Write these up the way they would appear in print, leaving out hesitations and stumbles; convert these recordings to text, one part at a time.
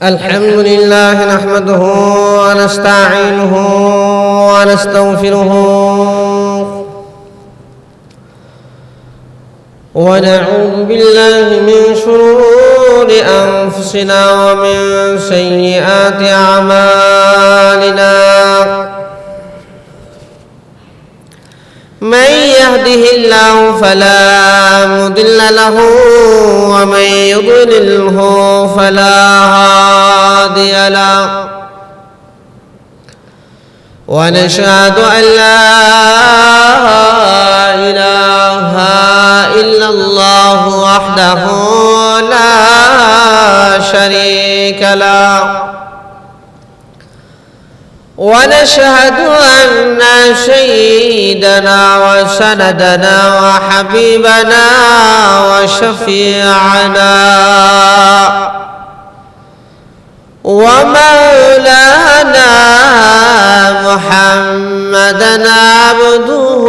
الحمد لله نحمده ونستعينه ونستغفره ونعوذ بالله من شرور أنفسنا ومن سيئات أعمالنا. من يهده الله فلا مضل له ومن يضلله فلا هادي له، ونشهد أن لا إله إلا الله وحده لا شريك له، ونشهد أن سيدنا وسندنا وحبيبنا وشفيعنا ومولانا محمدا عبده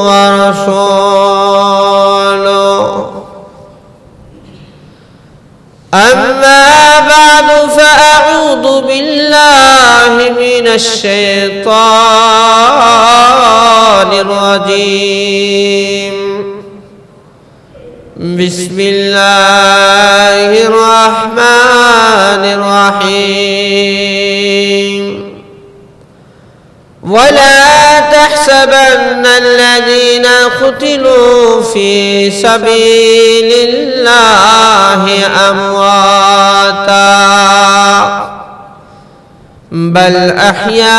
ورسوله. أما بعد فأعوذ بالله من الشيطان الرجيم. بسم الله الرحمن الرحيم. ولا تحسبن الذين قتلوا في سبيل الله أمواتا بل أحياء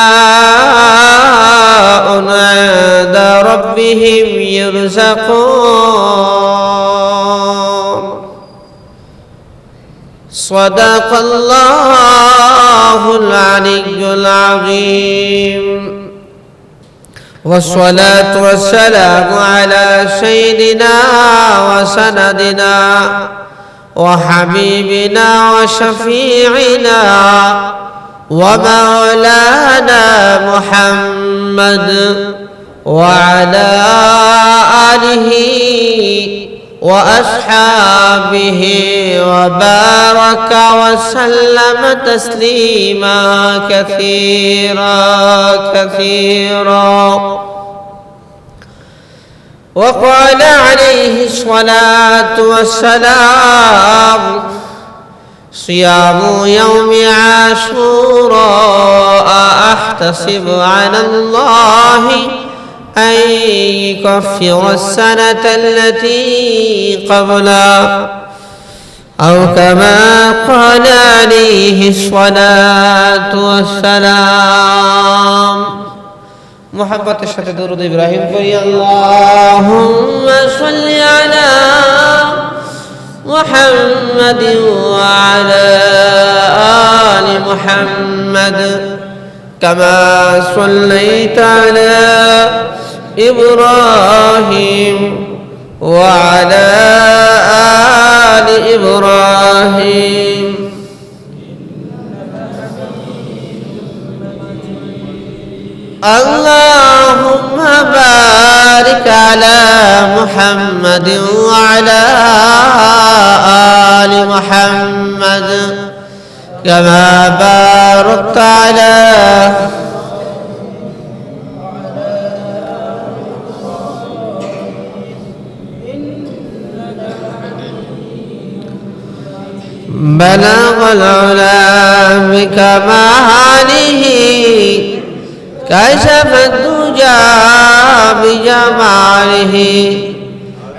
عند ربهم يرزقون. صدق الله العلي العظيم. والصلاة والسلام على سيدنا وسندنا وحبيبنا وشفيعنا ومولانا محمد وعلى آله وأصحابه وبارك وسلم تسليما كثيرا. وقال عليه الصلاة والسلام: صيام يوم عاشوراء أحتسب على الله أن يكفر السنة التي قبله، أو كما قال عليه الصلاة والسلام. محبت الشهادة درود إبراهيم قل اللهم صل على محمد وعلى آل محمد كما صليت على إبراهيم وعلى آل إبراهيم اللهم بارك على محمد وعلى آل محمد كما باركت على بلغ العلا بكماله كشف الدجى بجماله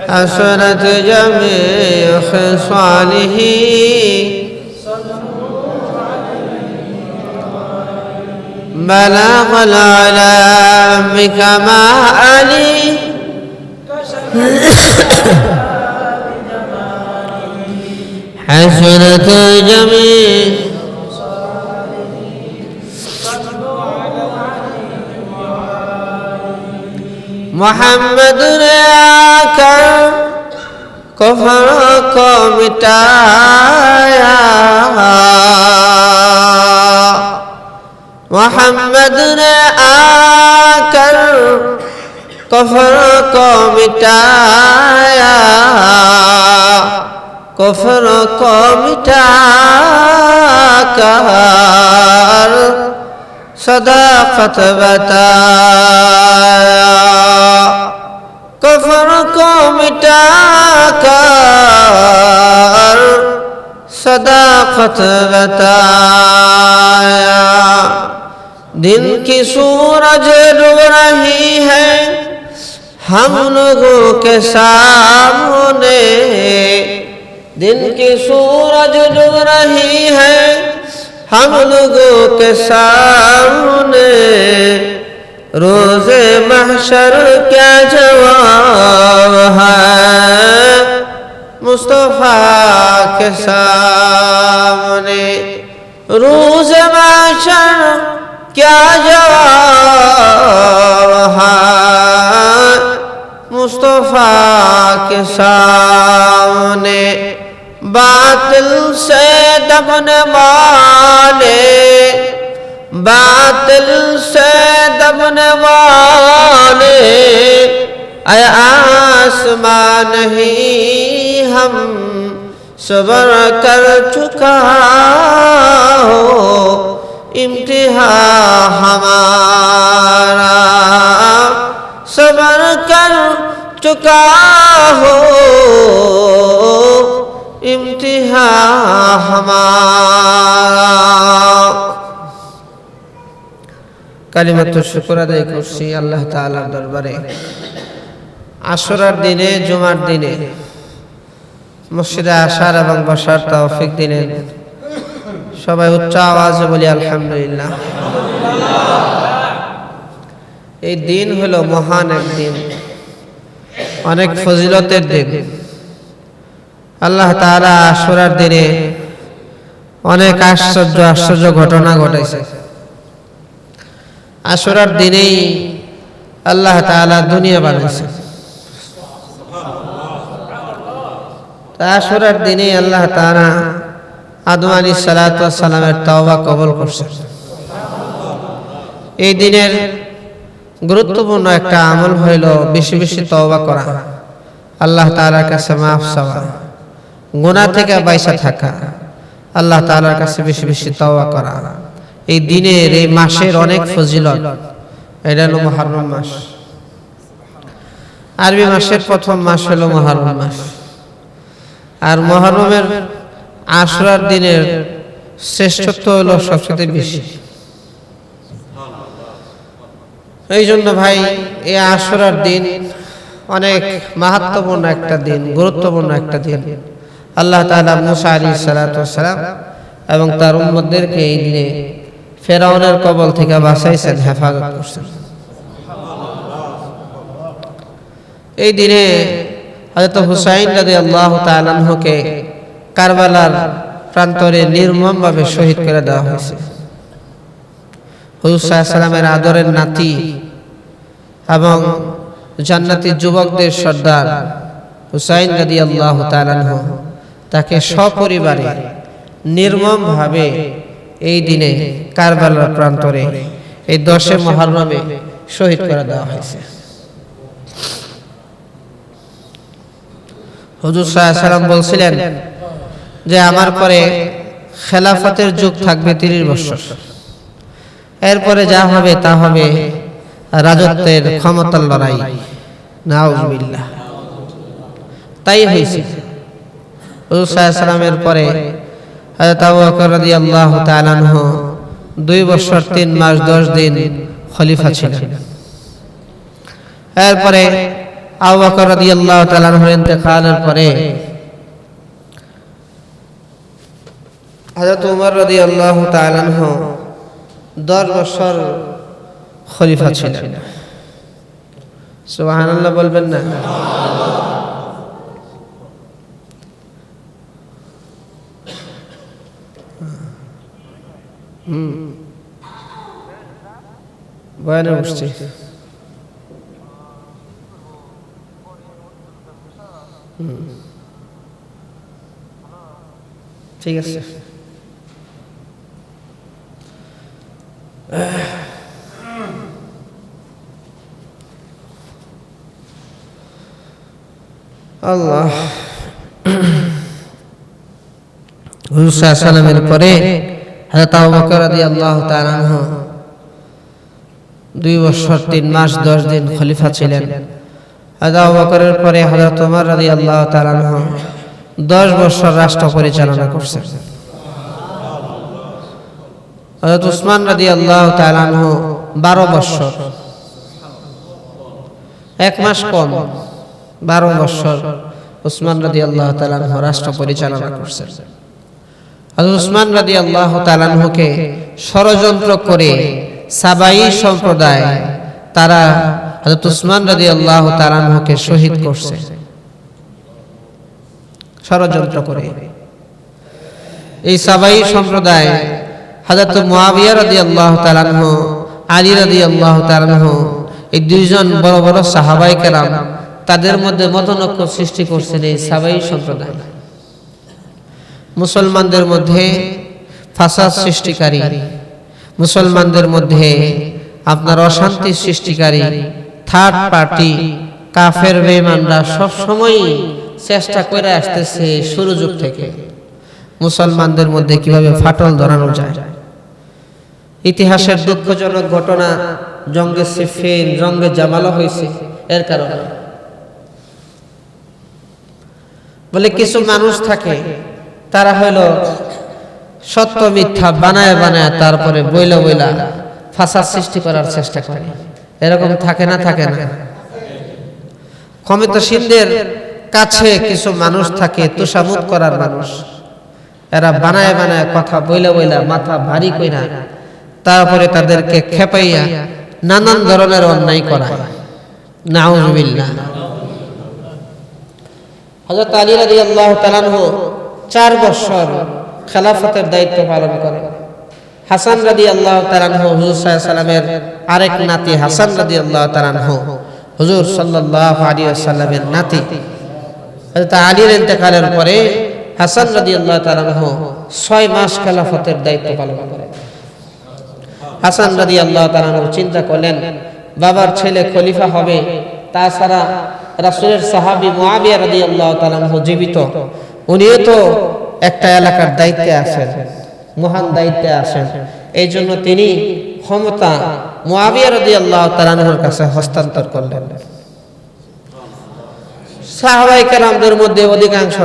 حسنت جميع خصاله بلغ العلا بكماله حسنت جميع محمد आकर कफर को मिटाया, मोहम्मद ने आकर कफर को मिटाया, कुफ्र को मिटाकर सदाकत बताया, कुफ्र को मिटाकर सदाकत बताया। दिन की सूरज डूब रही है हम लोगों के सामने, दिन की सूरज डूब रही है हम लोगों के सामने। रोज़े महशर क्या जवाब है मुस्तफा के सामने। रोज़े महशर क्या जवाब है मुस्तफा के सामने। बातिल से दबने वाले, बातिल से दबने वाले, आया आसमान नहीं हम सबर कर चुका हो, इम्तिहा हमारा सबर कर चुका हो, इम्तिहा हमारा। কালিমাতু শুকর আদায় করছি আল্লাহ তাআলার দরবারে। আশুরার দিনে, জুমার দিনে মসজিদে আসার এবং বসার তৌফিক দিলেন। সবাই উচ্চ আওয়াজে বলি আলহামদুলিল্লাহ। এই দিন হলো মহান এক দিন, অনেক ফজিলতের দিন। আল্লাহ তাআলা আশুরার দিনে অনেক আশ্চর্য ঘটনা ঘটাইছে। আশুরার দিনেই আল্লাহ তাআলা দুনিয়া বানাইছে। আশুরার দিনেই আল্লাহ তাআলা আদম আলাইহিস সালাতু ওয়াস সালামের তওবা কবুল করছেন। এই দিনের গুরুত্বপূর্ণ একটা আমল হইল বেশি বেশি তওবা করা, আল্লাহ তাআলার কাছে মাফ চাওয়া, গুনাহ থেকে বাইসা থাকা, আল্লাহ তাআলার কাছে বেশি বেশি তওবা করা। এই দিনের, এই মাসের অনেক ফজিলত। এটা হলো মুহররম মাস। আরবি মাসের প্রথম মাস হলো মুহররম মাস। আর মুহররমের আশুরার দিনের শ্রেষ্ঠত্ব হলো সবচেয়ে বেশি। এই জন্য ভাই, এই আশুরার দিন অনেক মাহাত্ম্যপূর্ণ একটা দিন, গুরুত্বপূর্ণ একটা দিন। আল্লাহ তাআলা মুসা আলাইহিস সালাতু ওয়াস সালাম এবং তার উম্মতদেরকে এই দিনে ফেরাউনের কবল থেকে বাঁচাইছেন, হেফাজত করছেন। এই দিনে হযরত হুসাইন রাদিয়াল্লাহু তাআলা আনহুকে কারবালার প্রান্তরে নির্মমভাবে শহীদ করে দেওয়া হয়েছে। হুজুর সাল্লাল্লাহু আলাইহি ওয়াসাল্লামের আদরের নাতি এবং জান্নাতি যুবকদের সর্দার হুসাইন রাদিয়াল্লাহু তাআলা আনহু তাকে সপরিবারে নির্মমভাবে এই দিনে কারবালার প্রান্তরে এই 10 মুহররমে শহীদ করে দেওয়া হয়েছে। হুজুর সাল্লাল্লাহু আলাইহি ওয়াসাল্লাম বলছিলেন যে আমার পরে খেলাফতের যুগ থাকবে 30 বছর, এরপরে যা হবে তা হবে রাজত্বের ক্ষমতার লড়াই। নাউজুবিল্লাহ। তাই হয়েছে। হুজুর সাল্লাল্লাহু আলাইহি ওয়াসাল্লামের পরে হযরত আবু বকর রাদিয়াল্লাহু তাআলা আনহু 2 বছর 3 মাস 10 দিন খলিফা ছিলেন। এরপরে আবু বকর রাদিয়াল্লাহু তাআলা আনহুর ইন্তেকালের পরে হযরত উমর রাদিয়াল্লাহু তাআলা আনহু 10 বছর খলিফা ছিলেন। সুবহানাল্লাহ বলবেন না? বয়ানে বসছি। ঠিক আছে। আল্লাহ হুজুর সাল্লাল্লাহু আলাইহি ওয়াসাল্লামের পরে হযরত আবু বকর রাদিয়াল্লাহু তাআলা আনহু 2 বছর 3 মাস 10 দিন খলিফা ছিলেন। হযরত আবু বকরের পরে হযরত ওমর রাদিয়াল্লাহু তাআলা আনহু 10 বছর রাষ্ট্র পরিচালনা করছেন। হযরত উসমান রাদিয়াল্লাহু তাআলা আনহু 12 বছর 1 মাস কম 12 বছর উসমান রাদিয়াল্লাহু তাআলা আনহু রাষ্ট্র পরিচালনা করছেন। হযরত উসমান রাদিয়াল্লাহু তাআলা আনহুকে ষড়যন্ত্র করে সাবাই সম্প্রদায় তারা হযরত উসমান রাদিয়াল্লাহু তাআলা আনহুকে শহীদ করছে ষড়যন্ত্র করে। এই সাবাই সম্প্রদায় হযরত মুআবিয়া রাদিয়াল্লাহু তাআলা আনহু, আলী রাদিয়াল্লাহু তাআলা আনহু, এই দুইজন বড় বড় সাহাবায়ে কেরাম তাদের মধ্যে মতনৈক্য সৃষ্টি করছেন এই সাবাই সম্প্রদায়। মুসলমানদের মধ্যে ফাসাদ সৃষ্টিকারী, মুসলমানদের মধ্যে আপনার অশান্তি সৃষ্টিকারী থার্ড পার্টি কাফের বেঈমানরা সব সময় চেষ্টা করে আসতেছে শুরু যুগ থেকে মুসলমানদের মধ্যে কিভাবে ফাটল ধরানো যায়। ইতিহাসের দুঃখজনক ঘটনা জঙ্গে সিফিন, জঙ্গে জামালও হয়েছে এর কারণে। বলে কিছু মানুষ থাকে তারা হলো সত্য মিথ্যা বানায় বানায় তারপরে বইলা বইলা ফাসাদ সৃষ্টি করার চেষ্টা করে। এরকম থাকে না? থাকে না? ক্ষমতাসীনদের কাছে কিছু মানুষ থাকে তুষামুত করার মানুষ, এরা বানায় বানায় কথা বইলা বইলা মাথা ভারী কইরা তারপরে তাদেরকে খেপাইয়া নানান ধরনের অন্যায় করায়। নাউযুবিল্লাহ। হযরত আলী রাদিয়াল্লাহু তাআলা আনহু 4 বছর খেলাফতের দায়িত্ব পালন করেন। হাসান রাদিয়াল্লাহু তাআলা আনহু হুজুর সাল্লাল্লাহু আলাইহি ওয়াসাল্লামের আরেক নাতি হাসান রাদিয়াল্লাহু তাআলা আনহু হুজুর সাল্লাল্লাহু আলাইহি ওয়াসাল্লামের নাতি। হযরত আলীর ইন্তেকালের পরে হাসান রাদিয়াল্লাহু তাআলা আনহু 6 মাস খেলাফতের দায়িত্ব পালন করেন। হাসান রাদিয়াল্লাহু তাআলা আনহু চিন্তা করলেন বাবার ছেলে খলিফা হবে, তাছাড়া রাসূলের সাহাবী মুআবিয়া রাদিয়াল্লাহু তাআলা আনহু জীবিত, উনিও তো একটা এলাকার দায়িত্বে আছেন, মহান দায়িত্বে আছেন। এই জন্য তিনি ক্ষমতা মুআবিয়া রাদিয়াল্লাহু তাআলা আনহুর কাছে হস্তান্তর করলেন। সাহাবায়ে কেরামদের মধ্যে অধিকাংশ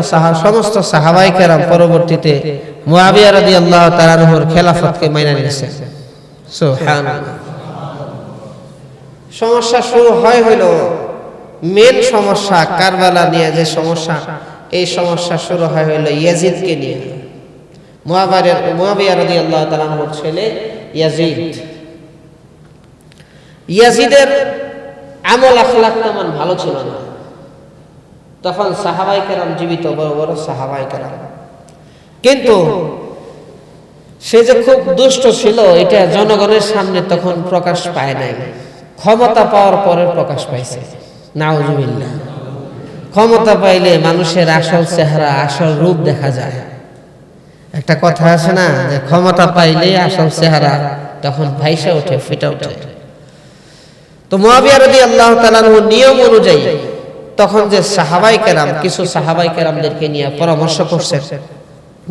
সমস্ত সাহাবায়ে কেরাম পরবর্তীতে মুআবিয়া রাদিয়াল্লাহু তাআলা আনহুর খেলাফতকে মেনে নিয়েছেন। সুবহানাল্লাহ। সমস্যা শুরু হলো মেন সমস্যা কারবালা নিয়ে, যে সমস্যা, এই সমস্যা শুরু হলো ইয়াজিদকে নিয়ে। মুআবিয়া রাদিয়াল্লাহু তাআলা আনহুর ছেলে ইয়াজিদ। ইয়াজিদের আমল আখলাক তেমন ভালো ছিল না। তখন সাহাবায়ে কেরাম জীবিত, বড় বড় সাহাবায়ে কেরাম, কিন্তু সে যে খুব দুষ্ট ছিল এটা জনগণের সামনে তখন প্রকাশ পায় নাই, ক্ষমতা পাওয়ার পরে প্রকাশ পাইছে। নাউযুবিল্লাহ। ক্ষমতা পাইলে মানুষের আসল চেহারা, আসল রূপ দেখা যায়। একটা কথা আছে না যে ক্ষমতা পাইলে আসল চেহারা তখন ভাইসা ওঠে, ফিটা ওঠে। তো মুআবিয়া রাদিয়াল্লাহু তাআলা আনহু নিয়ম অনুযায়ী তখন যে সাহাবায়ে কেরাম, কিছু সাহাবায়ে কেরামদেরকে নিয়ে পরামর্শ করছেন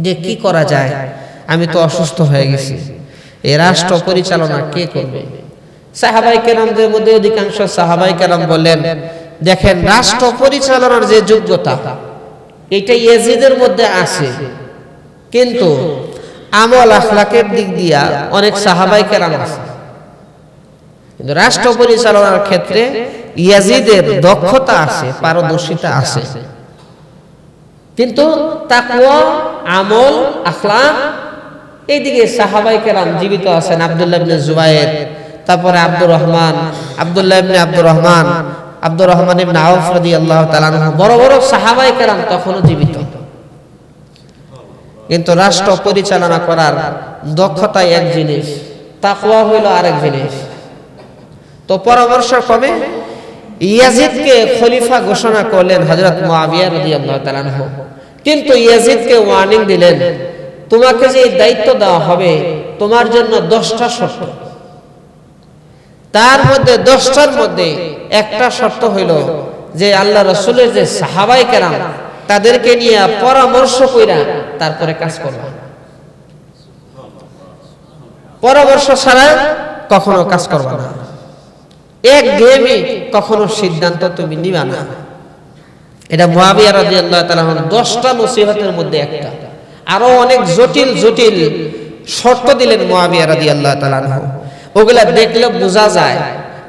যে কি করা যায়, আমি তো অসুস্থ হয়ে গেছি, এই রাষ্ট্র পরিচালনা কে করবে? সাহাবায়ে কেরামদের মধ্যে অধিকাংশ সাহাবায়ে কেরাম বললেন, দেখেন রাষ্ট্র পরিচালনার যে যোগ্যতা এটা ইয়াজিদের মধ্যে আছে, কিন্তু আমল আখলাকের দিক দিয়া অনেক সাহাবায়ে কেরাম আছে, কিন্তু রাষ্ট্র পরিচালনার ক্ষেত্রে ইয়াজিদের দক্ষতা আছে, পারদর্শিতা আছে, কিন্তু তাকওয়া, আমল, আখলাক এইদিকে সাহাবায়ে কেরাম জীবিত আছেন। আব্দুল্লাহ ইবনে জুবায়ের, তারপরে আব্দুর রহমান ইবনে আউফ রাদিয়াল্লাহু তাআলা আনহু, বড় বড় সাহাবায়ে কেরাম তখনও জীবিত, কিন্তু রাষ্ট্র পরিচালনা করার দক্ষতা এক জিনিস, তাকওয়া হলো আরেক জিনিস। তো পরামর্শ ক্রমে ইয়াজিদকে খলিফা ঘোষণা করলেন হযরত মুআবিয়া রাদিয়াল্লাহু তাআলা আনহু, কিন্তু ইয়াজিদকে ওয়ার্নিং দিলেন, তোমাকে যে দায়িত্ব দেওয়া হবে তোমার জন্য 10টা শর্ত, তার মধ্যে 10টার মধ্যে একটা শর্ত হইল যে আল্লাহ রাসূলের যে সাহাবায়ে কেরাম তাদেরকে নিয়ে পরামর্শ কইরা তারপরে কাজ করবা। পরামর্শ ছাড়া কখনো কাজ করবা না। একঘেয়েমি কখনো সিদ্ধান্ত তুমি নিবা না। এটা মুআবিয়া রাদিয়াল্লাহু তাআলা 10টা নসিহতের মধ্যে একটা। আরো অনেক জটিল জটিল শর্ত দিলেন মুআবিয়া রাদিয়াল্লাহু তাআলা। ওগুলা দেখলে বোঝা যায়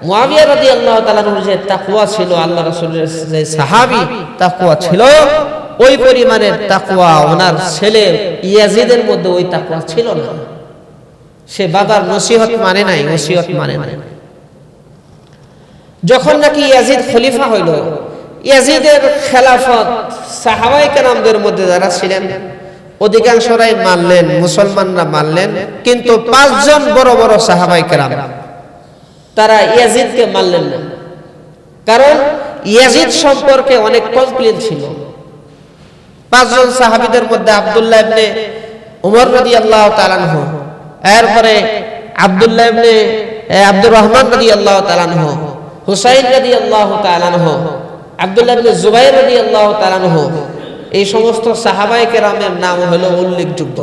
মুআবিয়া রাদিয়াল্লাহু তাআলার যে তাকওয়া ছিল, আল্লাহ রাসূলের যে সাহাবী তাকওয়া ছিল, ওই পরিমাণের তাকওয়া ওনার ছেলে ইয়াজিদের মধ্যে ওই তাকওয়া ছিল না। সে বাবার নসিহত মানে নাই, ওসিয়ত মানে নাই। যখন নাকি ইয়াজিদ খলিফা হইল, ইয়াজিদের খেলাফত সাহাবায়ে কেরামদের মধ্যে যারা ছিলেন অধিকাংশরাই মানলেন, মুসলমানরা মানলেন, কিন্তু 5 জন বড় বড় সাহাবায়ে কেরাম তারা ইয়াজিদকে মানলেন না। কারণ ইয়াজিদ সম্পর্কে অনেক কমপ্লেইন ছিল। 5 জন সাহাবীদের মধ্যে আব্দুল্লাহ ইবনে উমর রাদিয়াল্লাহু তাআলা আনহু, এরপরে আব্দুল্লাহ ইবনে আব্দুর রহমান রাদিয়াল্লাহু তাআলা আনহু, হুসাইন রাদিয়াল্লাহু তাআলা আনহু, আব্দুল্লাহ ইবনে জুবাইর রাদিয়াল্লাহু তাআলা আনহু, এই সমস্ত সাহাবায়ে কেরামের নাম হলো উল্লেখযোগ্য।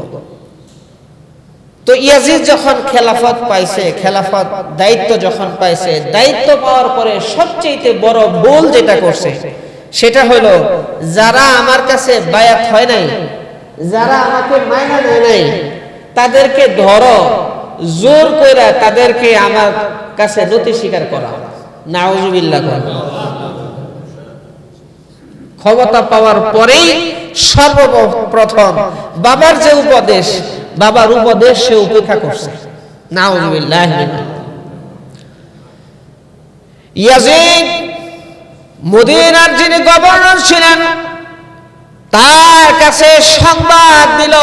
তো ইয়াজিদ যখন খেলাফত পাইছে, খেলাফত দায়িত্ব যখন পাইছে, দায়িত্ব পাওয়ার পরে সবচেয়ে বড় ভুল যেটা করছে সেটা হলো, যারা আমার কাছে বায়াত হয় নাই, যারা আমাকে মাইনা দেয় নাই, তাদেরকে ধরো, জোর কইরা তাদেরকে আমার কাছে নতি স্বীকার করা। নাউজুবিল্লাহ। ক্ষমতা পাওয়ার পরেই সর্বপ্রথম বাবার যে উপদেশ, বাবার উপদেশ সে উপেক্ষা করছে। নাউজুবিল্লাহ। ইয়াজিদ মদিনার যিনি গভর্নর ছিলেন, তার কাছে সংবাদ দিল,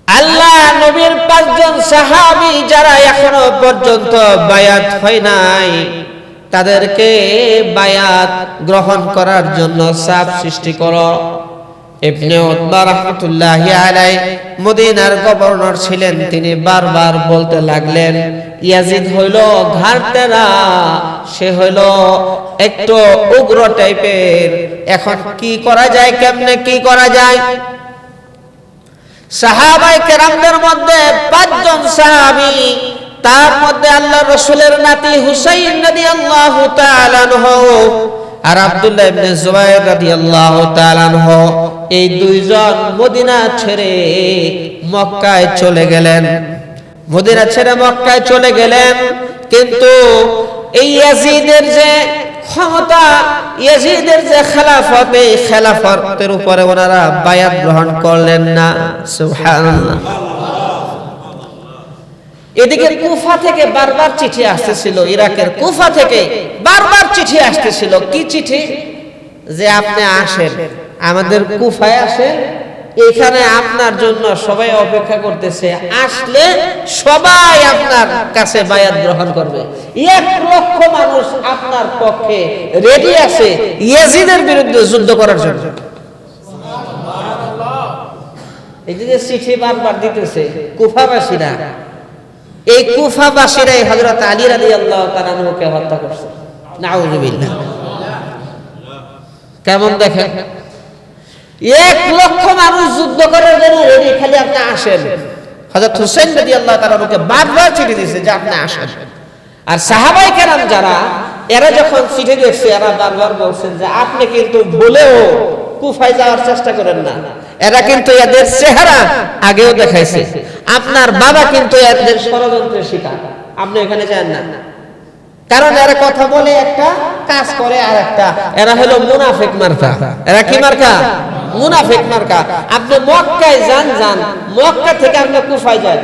আল্লাহ নবীর 5 জন সাহাবী যারা এখনো পর্যন্ত বায়াত হয় নাই, তাদেরকে বায়াত গ্রহণ করার জন্য চাপ সৃষ্টি করো। ইবনে উতবা রাহমাতুল্লাহি আলাইহি মদিনার গভর্নর ছিলেন, তিনি বারবার বলতে লাগলেন, ইয়াজিদ হইল ঘাড়তেরা, সে হইল একটু উগ্র টাইপের, এখন কি করা যায়, কেমনে কি করা যায়? সাহাবায়ে কেরামদের মধ্যে 5 জন সাহাবী, তার মধ্যে আল্লাহর রাসূলের নাতি হুসাইন রাদিয়াল্লাহু তাআলা আনহু আর আব্দুল্লাহ ইবনে জুবাইর রাদিয়াল্লাহু তাআলা আনহু, এই 2 জন মদিনা ছেড়ে মক্কায় চলে গেলেন। মদিনা ছেড়ে মক্কায় চলে গেলেন, কিন্তু এই ইয়াজিদের যে ক্ষমতা, ইয়াজিদের যে খেলাফত, এই খেলাফতের উপরে ওনারা বায়াত গ্রহণ করলেন না। সুবহানাল্লাহ। এদিকে কুফা থেকে বারবার চিঠি আসতেছিল, ইরাকের কুফা থেকে বারবার চিঠি আসতেছিল। কি চিঠি? যে আপনি আসেন, আমাদের কুফায় আসেন, এখানে আপনার জন্য সবাই অপেক্ষা করতেছে, আসলে সবাই আপনার কাছে বায়াত গ্রহণ করবে। 1 লক্ষ মানুষ আপনার পক্ষে রেডি আছে ইয়াজিদের বিরুদ্ধে যুদ্ধ করার জন্য। এই যে চিঠি বারবার দিতেছে কুফাবাসীরা, এই কুফাবাসীরাই হযরত আলী রাদিয়াল্লাহু তাআলা আনহুকে হত্যা করছে। নাউযুবিল্লাহ। কেমন দেখেন, 1 লক্ষ মানুষ যুদ্ধ করার জন্য রেডি, খালি আপনি আসেন। হযরত হুসাইন রাদিয়াল্লাহু তাআলা আনহুকে বারবার চিঠি দিয়েছে যে আপনি আসেন। আর সাহাবায়ে কেরাম যারা, এরা যখন চিঠি দেখছে, এরা বারবার বলছেন যে আপনি কিন্তু বলেও কুফায় যাওয়ার চেষ্টা করেন না। এরা কিন্তু এদের চেহারা আগেও দেখাইছে, আপনার বাবা কিন্তু এদের ষড়যন্ত্রের শিকার, আপনি এখানে যান না। কারণ এরা কথা বলে একটা, কাজ করে আর একটা। এরা হলো মুনাফিক মার্কা। এরা কি মার্কা? মুনাফিক মার্কা। আপনি মক্কায় যান, মক্কা থেকে আপনি কুফায় যান।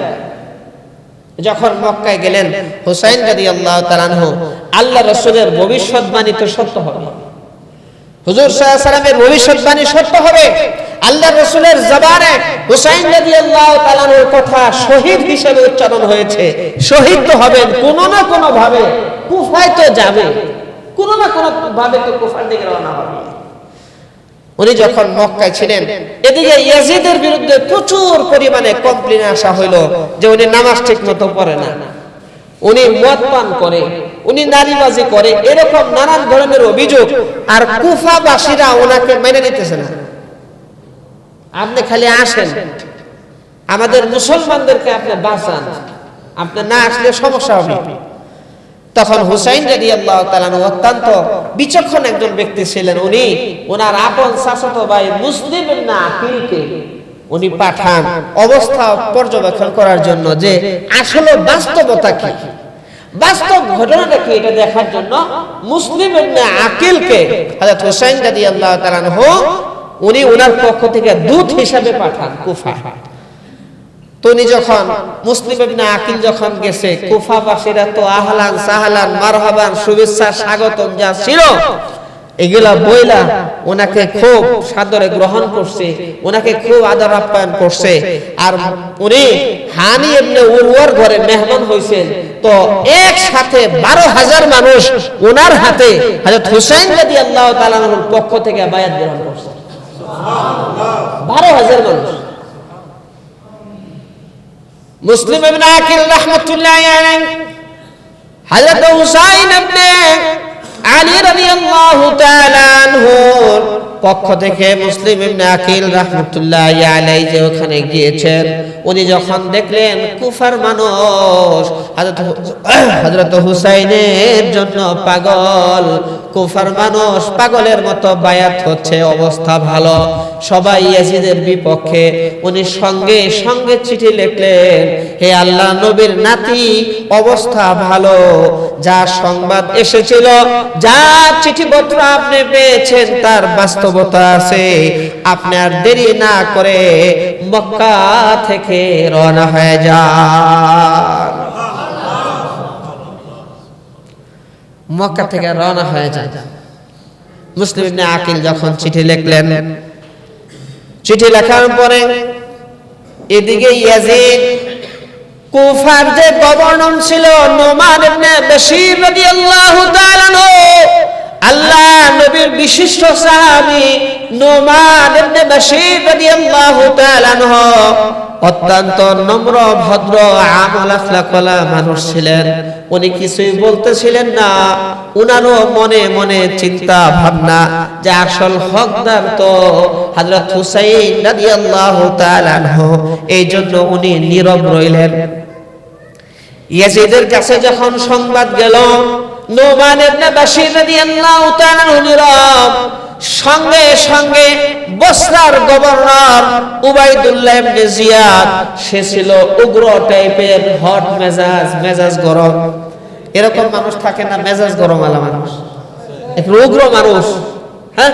যখন মক্কায় গেলেন, হুসাইন রাদিয়াল্লাহু তাআলা আনহু, আল্লাহ রাসূলের ভবিষ্যৎবাণী তো সত্য হবে, হুজুর সাল্লাল্লাহু আলাইহি ওয়াসাল্লামের ভবিষ্যৎবাণী সত্য হবে। আল্লাহর রাসূলের জবানে হুসাইন রাদিয়াল্লাহু তাআলা আনহুর কথা শহীদ হিসেবে উচ্চারণ হয়েছে। শহীদ তো হবেন কোনো না কোনো ভাবে, কুফায় তো যাবে, কোনো না কোনো ভাবে তো কুফার দিকে রওনা হবে। উনি যখন মক্কায় ছিলেন, এদিকে ইয়াজিদের বিরুদ্ধে প্রচুর পরিমাণে কমপ্লেইন আসা হইল যে উনি নামাজ ঠিকমতো পড়ে না, উনি মদ পান করে, উনি নারীবাজি করে, এরকম নানান ধরনের অভিযোগ। আর কুফাবাসীরা ওনাকে মেনে নিতেছে না। আপনি খালি আসেন, আমাদের মুসলমানদেরকে আপনি বাঁচান, আপনি না আসলে সমস্যা হবে। তখন হুসাইন রাদিয়াল্লাহু তাআলা অত্যন্ত বিচক্ষণ একজন ব্যক্তি ছিলেন। উনি ওনার আপন চাচাতো ভাই মুসলিম ইবনে আকিলকে উনি পাঠান অবস্থা পর্যবেক্ষণ করার জন্য, যে আসলে বাস্তবতা কি, বাস্তব ঘটনাটা কি, এটা দেখার জন্য মুসলিম ইবনে আকিলকে হযরত হুসাইন রাদিয়াল্লাহু তাআলা উনি ওনার পক্ষ থেকে দূত হিসেবে পাঠান কুফা। তো উনি যখন মুসলিম ইবনে আকিল যখন গেছে, কুফাবাসীরা তো আহলান সাহলান মারহাবান শুভেচ্ছা স্বাগতম যা ছিল এগুলা বইলা ওনাকে খুব সাদরে গ্রহণ করছে, ওনাকে খুব আদর আপ্যায়ন করছে। আর উনি হানি ইবনে উরওয়ার ঘরে মেহমান হইছেন। তো একসাথে 12,000 মানুষ ওনার হাতে হযরত হুসাইন রাদিয়াল্লাহু তাআলার পক্ষ থেকে বায়াত গ্রহণ করছে। সুবহানাল্লাহ, 12,000 মানুষ। মুসলিম ইবনে আকিল রাহমাতুল্লাহি আলাইহি হযরত হুসাইন ইবনে আলী রাদিয়াল্লাহু তাআলা আনহুর পক্ষ থেকে মুসলিম ইবনে আকিল রাহমাতুল্লাহি আলাইহি যে ওখানে গিয়েছেন, উনি যখন দেখলেন কুফার মানুষ হযরত হুসাইনের জন্য পাগল, কুফার মানুষ পাগলের মতো বায়াত হচ্ছে, অবস্থা ভালো, সবাই ইয়াজিদের বিপক্ষে। উনি সঙ্গে সঙ্গে চিঠি লিখলেন, হে আল্লাহ নবীর নাতি, অবস্থা ভালো, যা সংবাদ এসেছিল, যা চিঠিপত্র আপনি পেয়েছেন তার বাস্তবতা আছে, আপনি আর দেরি না করে মক্কা থেকে রওনা হয়ে যান। মক্কা থেকে রওনা হয়ে যান। মুসলিম ইবনে আকিল যখন চিঠি লিখলেন, চিঠি লেখার পরে এদিকে ইয়াজিদ কুফার যে গভর্নর ছিল নুমান ইবনে বাশীর রাদিয়াল্লাহু তাআলা আনহু, আল্লাহ নবীর বিশিষ্ট সাহাবী নুমান ইবনে বাশীর রাদিয়াল্লাহু তাআলা আনহু অত্যন্ত নম্র ভদ্র আমল আখলাকওয়ালা মানুষ ছিলেন। উনি কিছুই বলতেছিলেন না, উনারও মনে মনে চিন্তা ভাবনা যে আসল হকদার তো হযরত হুসাইন রাদিয়াল্লাহু তাআলা আনহু, এই জন্য উনি নীরব রইলেন। ইয়াজিদের কাছে যখন সংবাদ গেল নুমান ইবনে বাশীর রাদিয়াল্লাহু তাআলা আনহু নীরব, সঙ্গে সঙ্গে বসরার গভর্নর উবাইদুল্লাহ ইবনে জিয়াদ, সে ছিল উগ্র টাইপের, হট মেজাজ গরম। এরকম মানুষ থাকে না, মেজাজ গরম আলা মানুষ, একটু উগ্র মানুষ, হ্যাঁ,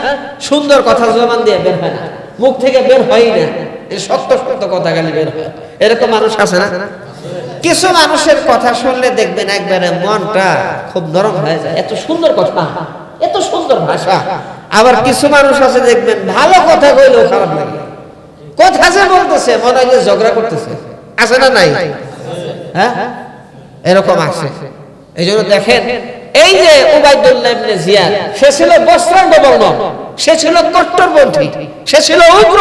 সুন্দর কথা জবান দিয়ে বের হয় না, মুখ থেকে বের হয় না, শক্ত শক্ত কথা গালি বের হয়, এরকম মানুষ আছে না? কিছু মানুষের কথা শুনলে দেখবেন একবারে মনটা খুব নরম হয়ে যায়, এত সুন্দর কথা, এত সুন্দর ভাষা। আবার কিছু মানুষ আছে দেখবেন ভালো কথা কইলেও খারাপ লাগে, কথা যে বলতেছে মনে হয় যে ঝগড়া করতেছে, আছে না নাই? হ্যাঁ, এরকম আছে। এই জন্য দেখেন, এই যে উবাইদুল্লাহ ইবনে জিয়াদ, সে ছিল বসরার গভর্নর, সে ছিল কট্টরপন্থী, সে ছিল উগ্র।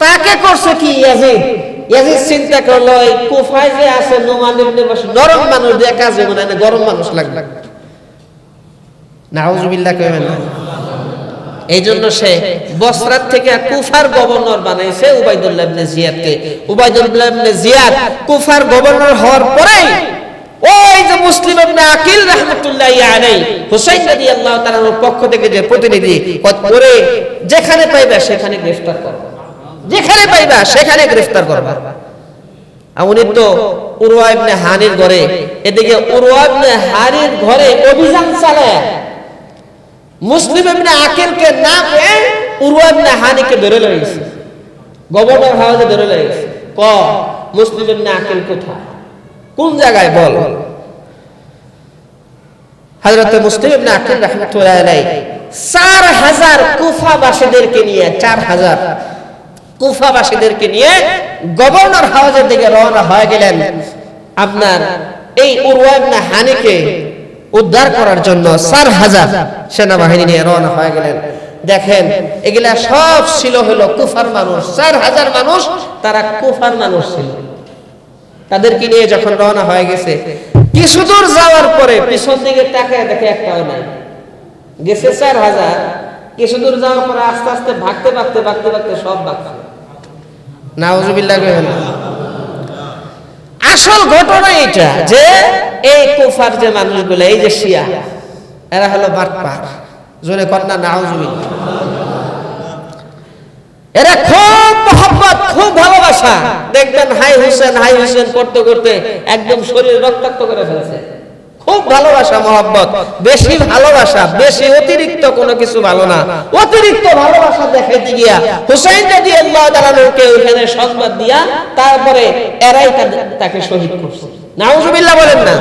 তাকে করছে কি ইয়াজিদ? ইয়াজিদ চিন্তা করলো এই কুফায় যে আছে নুমান ইবনে বাশীর, নরম মানুষ দিয়ে কাজে মনে হয় গরম মানুষ লাগবে, নাউজুবিল্লাহ কইবেন না। এই জন্য সে বসরাত থেকে কুফার গভর্নর বানাইছে উবাইদুল্লাহ ইবনে জিয়াদকে। উবাইদুল্লাহ ইবনে জিয়াদ কুফার গভর্নর হওয়ার পরে ওই যে মুসলিম ইবনে আকিল রাহমাতুল্লাহি আলাইহি হুসাইন রাদিয়াল্লাহু তাআলার পক্ষ থেকে যে প্রতিনিধি করে, যেখানে পাইবা সেখানে গ্রেফতার করবা, যেখানে পাইবা সেখানে গ্রেফতার করবা। উনি তো উরওয়া ইবনে হানির ঘরে, এদিকে উরওয়া ইবনে হানির ঘরে অভিযান চালায় মুসলিম ইবনে আকিলকে না পেয়ে উরওয়া ইবনে হানিকে ধরে লইছে, গভর্নর হাউসে ধরে লইছে। মুসলিম ইবনে আকিল কোথায়, কোন জায়গায় বল? হযরত মুসলিম ইবনে আকিল রাহমাতুল্লাহি আলাইহি 4000 কুফাবাসীদেরকে নিয়ে 4000 কুফাবাসীদেরকে নিয়ে গভর্নর হাউসের দিকে রওনা হয়ে গেলেন আপনার এই উরওয়া ইবনে হানিকে উদ্ধার করার জন্য। 4000 সেনাবাহিনী নিয়ে রওনা হয়ে গেলেন। দেখেন এগুলা সব ছিল হলো কুফার মানুষ, 4000 মানুষ, তারা কুফার মানুষ ছিল। তাদেরকে নিয়ে যখন রওনা হয়ে গেছে কিছু দূর যাওয়ার পরে পিছন দিকে তাকায় দেখে একটাও নাই। গেছে 4000, কিছু দূর যাওয়ার পরে আস্তে আস্তে ভাগতে ভাগতে ভাগতে ভাগতে সব ভাগছে। নাউজুবিল্লাহ। আসল ঘটনা এটা যে এই কুফার যে মানুষগুলো, এই যে শিয়া, এরা হলো বাটপার। জোরে কন্যা নাউজুবিল্লাহ। এরা খুব মহব্বত, খুব ভালোবাসা। দেখবেন হাই হোসেন করতে করতে একদম শরীর রক্তাক্ত করে ফেলছে। খুব ভালোবাসা, মহব্বত, বেশি ভালোবাসা, বেশি অতিরিক্ত কোনো কিছু ভালো না। অতিরিক্ত ভালোবাসা দেখাইতে গিয়া হুসাইন রাদিয়াল্লাহু তাআলা কে ওখানে সংবাদ দিয়া তারপরে এরাই তাকে শহীদ করছে। নাউজুবিল্লাহ বলেন না।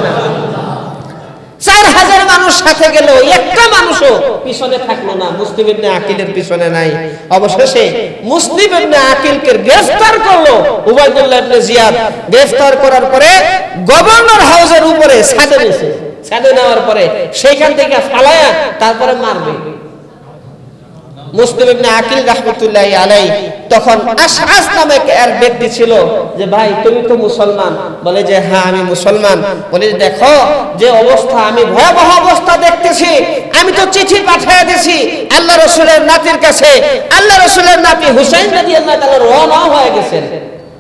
4000 মানুষ সাথে গেল, একটা মানুষও পিছনে থাকলো না। মুসলিম ইবনে আকিলের পিছনে নাই। অবশেষে মুসলিম ইবনে আকিলকে গ্রেফতার করলো উবাইদুল্লাহ ইবনে জিয়াদ। গ্রেফতার করার পরে গভর্নর হাউসের উপরে ছাদে নিয়েছে। ছাদে নেওয়ার পরে সেইখান থেকে ফালায়া তারপরে মারবে। মুসলিম ইবনে আকিল রাহমাতুল্লাহি আলাইহি তখন আশআস নামে এক ব্যক্তি ছিল, যে ভাই তুমি তো মুসলমান। বলে যে হ্যাঁ আমি মুসলমান। বলে দেখো যে অবস্থা, আমি ভয়াবহ অবস্থা দেখতেছি। আমি তো চিঠি পাঠিয়ে দিয়েছি আল্লাহ রাসূলের নাতির কাছে। আল্লাহ রাসূলের নাতি হুসাইন রাদিয়াল্লাহু তাআলা রওনা হয়ে গেছেন।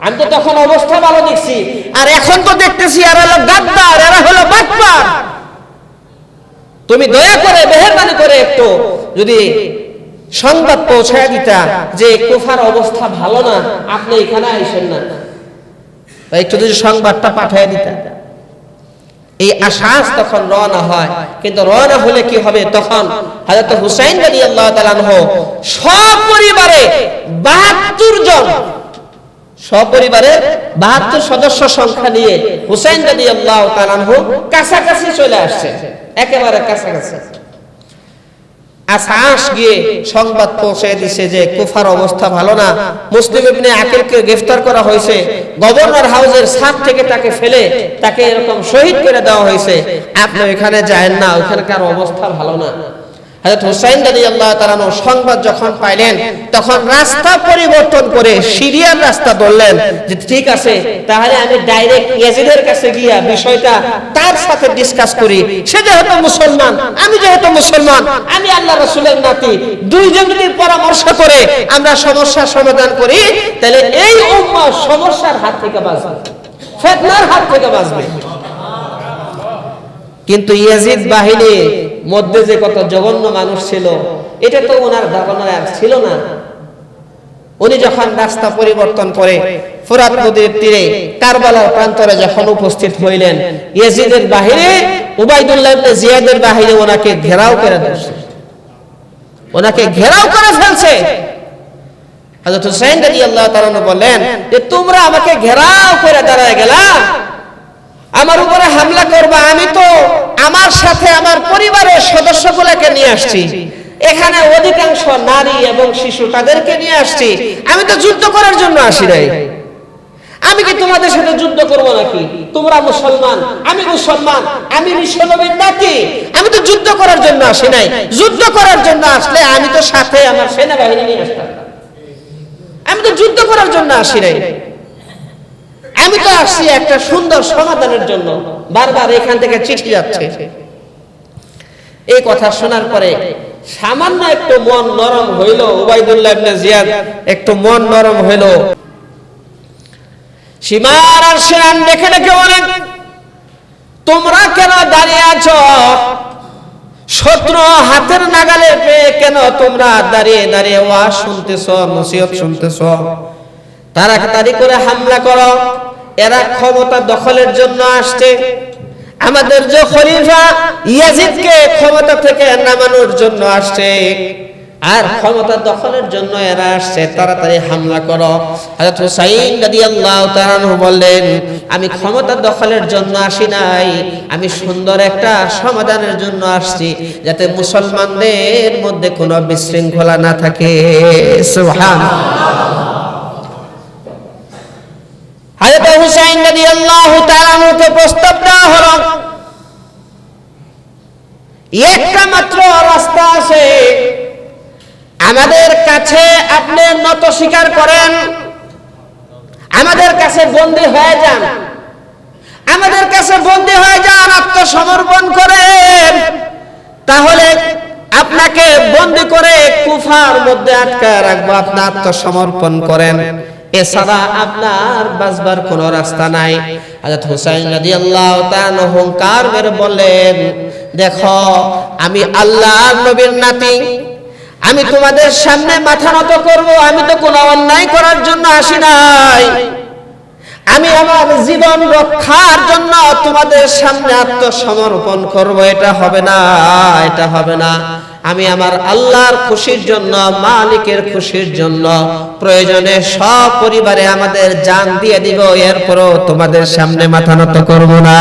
আমি তো তখন অবস্থা ভালো দেখছি, আর এখন তো দেখতেছি এরা হলো গাদ্দার, এরা হলো বাটপার। তুমি দয়া করে মেহেরবানি করে একটু যদি সংবাদ পৌঁছায় দিতা যে কুফার অবস্থা ভালো না, আপনি এখানে আইসেন না, একটু যদি সংবাদটা পাঠিয়ে দিতা। এই আশাস তখন রওনা হয়। কিন্তু রওনা হলে কি হবে, তখন হযরত হুসাইন রাদিয়াল্লাহু তাআলা আনহু সপরিবারে 72 জন, সপরিবারে 72 সদস্য সংখ্যা নিয়ে হুসাইন রাদিয়াল্লাহু তাআলা আনহু কাছাকাছি চলে আসছে, একেবারে কাছাকাছি। আশাস গিয়ে সংবাদ পৌঁছে দিছে যে কুফার অবস্থা ভালো না। মুসলিম ইবনে আকিলকে গ্রেফতার করা হয়েছে। গভর্নর হাউসের ছাদ থেকে তাকে ফেলে তাকে এরকম শহীদ করে দেওয়া হয়েছে। আপনি এখানে যায়েন না, ওখানকার অবস্থা ভালো না। হযরত হুসাইন রাদিয়াল্লাহু তাআলা সংবাদ যখন পাইলেন তখন রাস্তা পরিবর্তন করে সিরিয়ার রাস্তা ধরলেন, যে ঠিক আছে তাহলে আমি ডাইরেক্ট ইয়াজিদের কাছে গিয়া বিষয়টা তার সাথে ডিসকাস করি। সে যেহেতু মুসলমান, আমি যেহেতু মুসলমান, আমি আল্লাহ রাসূলের নাতি, দুইজন যদি পরামর্শ করে আমরা সমস্যার সমাধান করি তাহলে এই উম্মাহ সমস্যার হাত থেকে বাঁচবে, ফিতনার হাত থেকে বাঁচবে। কিন্তু ইয়াজিদ বাহিনীর মধ্যে যে কত জঘন্য মানুষ ছিল, এটা তো ওনার ধারণায় আর ছিল না। উনি যখন রাস্তা পরিবর্তন করে ফোরাত নদীর তীরে কারবালার প্রান্তরে যখন উপস্থিত হইলেন, ইয়াজিদের বাহিনী, উবাইদুল্লাহ ইবনে জিয়াদের বাহিনী ওনাকে ঘেরাও করে দিয়েছে, ওনাকে ঘেরাও করে ফেলছে। হযরত হুসাইন রাদিয়াল্লাহু তাআলা বললেন যে তোমরা আমাকে ঘেরাও করে দাঁড়ায় গেলা, আমার উপরে হামলা করবা। আমি তো আমার সাথে আমার পরিবারের সদস্যগুলোকে নিয়ে আসছি, এখানে অধিকাংশ নারী এবং শিশু, তাদেরকে নিয়ে আসছি। আমি তো যুদ্ধ করার জন্য আসি নাই। আমি কি তোমাদের সাথে যুদ্ধ করব নাকি? তোমরা মুসলমান, আমি মুসলমান, আমি বিশ্বনবীর নাতি। আমি তো যুদ্ধ করার জন্য আসি নাই। যুদ্ধ করার জন্য আসলে আমি তো সাথে আমার সেনাবাহিনী নিয়ে আসতাম। আমি তো যুদ্ধ করার জন্য আসি নাই। আমি তো আসছি একটা সুন্দর সমাধানের জন্য। বারবার এখান থেকে চিঠি যাচ্ছে। এই কথা শোনার পরে সামান্য একটু মন নরম হইল উবাইদুল্লাহ ইবনে জিয়াদ, একটু মন নরম হইল। সীমার আর সেনান দেখে দেখে বলেন, তোমরা কেন দাঁড়িয়ে আছো? শত্রু হাতের নাগালে পেয়ে কেন তোমরা দাঁড়িয়ে দাঁড়িয়ে ওয়াজ শুনতেছ, নসিহত শুনতেছ? তাড়াতাড়ি করে হামলা করো। এরা ক্ষমতা দখলের জন্য আসছে। আমাদের যে খলিফা ইয়াজিদকে ক্ষমতা থেকে নামানোর জন্য আসছে, আর ক্ষমতা দখলের জন্য এরা আসছে। তাড়াতাড়ি হামলা করো। হযরত হুসাইন রাদিয়াল্লাহু তাআলা বললেন, আমি ক্ষমতা দখলের জন্য আসি নাই, আমি সুন্দর একটা সমাধানের জন্য আসছি, যাতে মুসলমানদের মধ্যে কোনো বিশৃঙ্খলা না থাকে। সুবহানাল্লাহ। হযরত হুসাইন রাদিয়াল্লাহু তাআলা কে প্রস্তাব দেওয়া হলো, একটা মাত্র রাস্তা আছে, আমাদের কাছে আপনি নত স্বীকার করেন, আমাদের কাছে বন্দী হয়ে যান, আমাদের কাছে বন্দী হয়ে যান, আত্মসমর্পণ করেন, তাহলে আপনাকে বন্দী করে কুফার মধ্যে আটকায় রাখবো, আপনি আত্মসমর্পণ করেন, এছাড়া আপনার বাঁচবার কোনো রাস্তা নাই। হযরত হুসাইন রাদিয়াল্লাহু তাআলা হুঙ্কার মেরে বললেন, দেখো আমি আল্লাহর নবীর নাতি, আমি তোমাদের সামনে মাথা নত করব, আমি তো কোনো অন্যায় করার জন্য আসি নাই, আমি আমার জীবন রক্ষার জন্য তোমাদের সামনে আত্মসমর্পণ করব, এটা হবে না, এটা হবে না। আমি আমার আল্লাহর খুশির জন্য, মালিকের খুশির জন্য প্রয়োজনে সব পরিবারে আমাদের জান দিয়ে দিব, এরপরও তোমাদের সামনে মাথা নত করব না।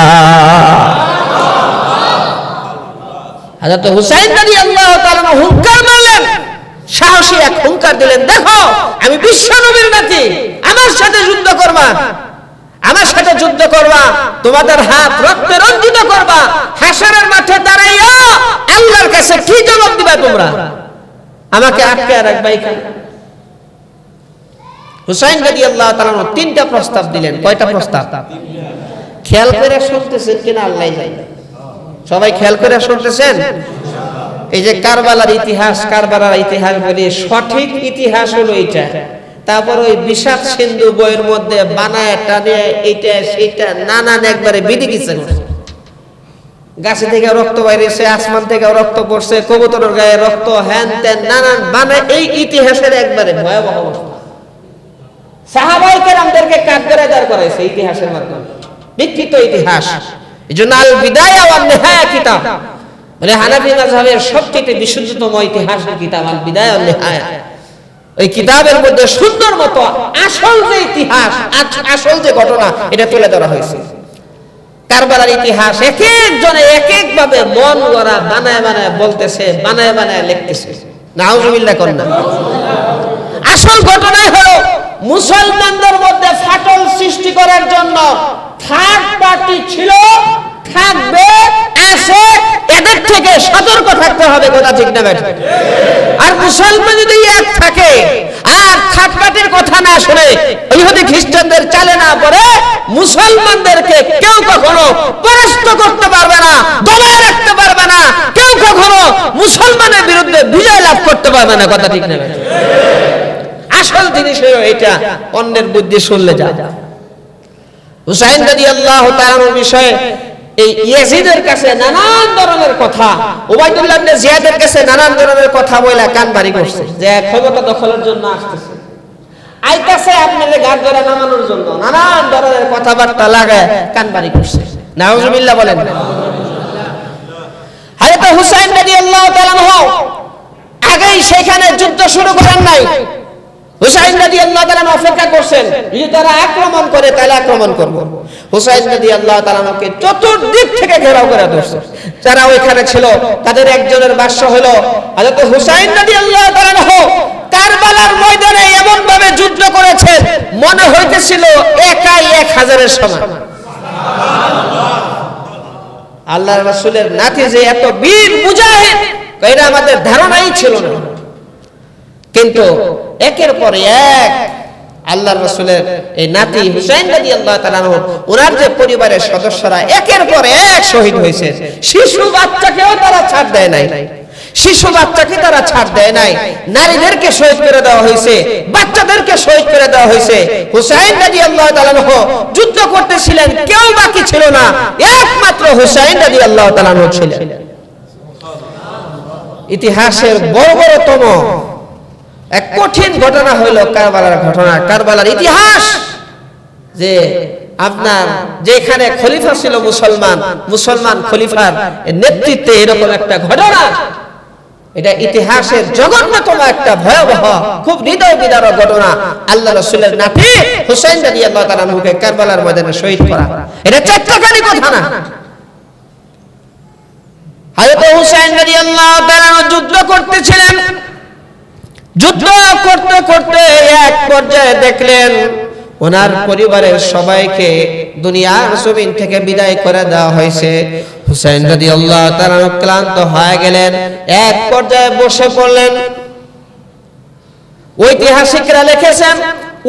হযরত হুসাইন রাদিয়াল্লাহু তাআলা হুঙ্কার মারলেন, সাহসী এক হুঙ্কার দিলেন, দেখো আমি বিশ্ব নবীর নাতি, আমার সাথে যুদ্ধ করবা, আমার সাথে যুদ্ধ করবা, তোমাদের হাত রক্তে রঞ্জিত করবা, হাসরের মাঠে দাঁড়াইয়া আল্লাহর কাছে কি জবাব দিবা তোমরা? আমাকে আটকে রাখবা এখানে। হুসাইন রাদিয়াল্লাহু তাআলা তিনটা প্রস্তাব দিলেন। কয়টা প্রস্তাব? খেয়াল করে শুনতেছেন কিনা আল্লাহ জানে। সবাই খেয়াল করে শুনতেছেন? এই যে কারবালার ইতিহাস, কারবালার ইতিহাস বলি, সঠিক ইতিহাস হলো এটা। তারপর ওই বিষাদ সিন্ধু বইয়ের মধ্যে বানায় টানে এইটা সেইটা নানান একবারে বিধি গেছে, গাছে থেকে রক্ত বাইরেছে, আসমান থেকে রক্ত পড়ছে, কবুতরের গায়ে রক্ত, হ্যান ত্যান নানান বানায়, এই ইতিহাসের একবারে ভয়াবহ অবস্থা। সাহাবায়ে কেরামদেরকে কাঠগড়ায় দাঁড় করাইছে ইতিহাসের মাধ্যমে, বিকৃত ইতিহাস। এই জন্য আল বিদায়া ওয়ান নিহায়া কিতাব মানে হানাফি মাযহাবের সবচেয়ে বিশুদ্ধতম ইতিহাসের কিতাব আল বিদায়া ওয়ান নিহায়া। ওই কিতাবের মধ্যে সুন্দর মতো আসল যে ইতিহাস, আসল যে ঘটনা, এটা তুলে ধরা হয়েছে। কারবালার ইতিহাস এক একজনে এক এক ভাবে মন গড়া বানায় বানায় বলতেছে, বানায় বানায় লিখতেছে। নাউজুবিল্লাহ কোন না। আসল ঘটনাই হলো মুসলমানদের মধ্যে ফাটল সৃষ্টি করার জন্য থার্ড পার্টি ছিল, থাকবে, আছে, এদের থেকে সতর্ক থাকতে হবে। কথা ঠিক না বেঠিক? আর মুসলমান যদি এক থাকে আর থার্ড পার্টির কথা না শুনে ইহুদি খ্রিস্টানদের চালে না পড়ে, মুসলমানদেরকে কেউ কখনো পরাস্ত করতে পারবে না, দমায় রাখতে পারবে না, কেউ কখনো মুসলমানের বিরুদ্ধে বিজয় লাভ করতে পারবে না। কথা ঠিক না বেঠিক? আসল জিনিস হলো এটা, অন্যের বুদ্ধি শুনলে যা। হুসাইন রাদিয়াল্লাহু তাআলার বিষয়ে এই ইয়াজিদের কাছে নানান ধরনের কথা, উবাইদুল্লাহ ইবনে জিয়াদের কাছে নানান ধরনের কথা বইলা কান ভারী করছে, যে ক্ষমতা দখলের জন্য আসতেছে, আইতাছে আপনাদের গাড় ধরে নামানোর জন্য, নানান ধরনের কথাবার্তা লাগায় কান ভারী করছে। নাউজুবিল্লাহ বলেন। হযরত হুসাইন রাদিয়াল্লাহু তাআলা আগেই সেখানে যুদ্ধ শুরু করেন নাই। হুসাইন রাদিয়াল্লাহু তাআলা অপেক্ষা করছেন, যদি তারা আক্রমণ করে তাহলে আক্রমণ করব। হুসাইন রাদিয়াল্লাহু তাআলাকে চতুর্দিক থেকে ঘেরাও করে ধরছে। যারা ওইখানে ছিল তাদের একজনের ভাষ্য হলো, হযরত হুসাইন রাদিয়াল্লাহু তাআলা কারবালার ময়দানে এমন ভাবে যুদ্ধ করেছেন, মনে হইতেছিল একাই 1000-এর সমান। আল্লাহর রাসূলের নাতি যে এত বীর মুজাহিদ, এটা আমাদের ধারণাই ছিল না। কিন্তু একের পর এক আল্লাহর রাসূলের এই নাতি হুসাইন রাদিয়াল্লাহু তাআলা ওনার যে পরিবারের সদস্যরা একের পর এক শহীদ হয়েছে। শিশু বাচ্চাকেও তারা ছাড় দেয় নাই, শিশু বাচ্চাকে তারা ছাড় দেয় নাই। নারীদেরকে শহীদ করে দেওয়া হয়েছে, বাচ্চাদেরকে শহীদ করে দেওয়া হয়েছে। হুসাইন রাদিয়াল্লাহু তাআলা যুদ্ধ করতেছিলেন, কেউ বাকি ছিল না, একমাত্র হুসাইন রাদিয়াল্লাহু তাআলা ছিলেন। ইতিহাসের বড়তম এক কঠিন ঘটনা হইল কারবালার ঘটনা, কারবালার ইতিহাস। যে আপনার যেখানে খলিফা ছিল মুসলমান খলিফার নেতৃত্বে এরকম একটা ঘটনা, এটা ইতিহাসের জঘন্যতম একটা ভয়াবহ, খুব হৃদয় বিদারক ঘটনা। আল্লাহ রাসূলের নাতি হুসাইন রাদিয়াল্লাহু তাআলা আনহুকে কারবালার ময়দানে শহীদ করা, এটা চারটাখানি কথা না। হযরত হুসাইন রাদিয়াল্লাহু তাআলা যুদ্ধ করতেছিলেন, যুদ্ধ করতে করতে এক পর্যায়ে দেখলেন ওনার পরিবারের সবাইকে দুনিয়ার জমিন থেকে বিদায় করে দেওয়া হয়েছে। হুসাইন রাদিয়াল্লাহু তাআলা ক্লান্ত হয়ে গেলেন, এক পর্যায়ে বসে পড়লেন। ঐতিহাসিকরা লিখেছেন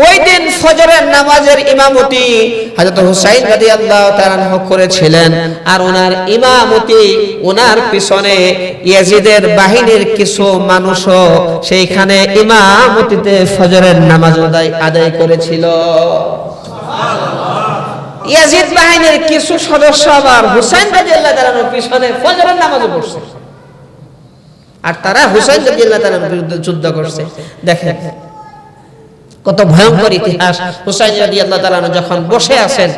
ওই দিন ফজরের নামাজের ইমামতি হযরত হুসাইন রাদিয়াল্লাহু তাআলা আনহু করেছিলেন, আর ওনার ইমামতি, ওনার পিছনে ইয়াজিদের বাহিনীর কিছু মানুষও সেইখানে ইমামতিতে ফজরের নামাজ আদায় করেছিল। ইয়াজিদ বাহিনীর কিছু সদস্য আবার হুসাইন রাদিয়াল্লাহু তাআলার পিছনে ফজরের নামাজে পড়ছে, আর তারা হুসাইন রাদিয়াল্লাহু তাআলার বিরুদ্ধে যুদ্ধ করছে। দেখেন কত ভয়ঙ্কর ইতিহাস। হুসাইন রাদিয়াল্লাহু তাআলা যখন বসে আছেন,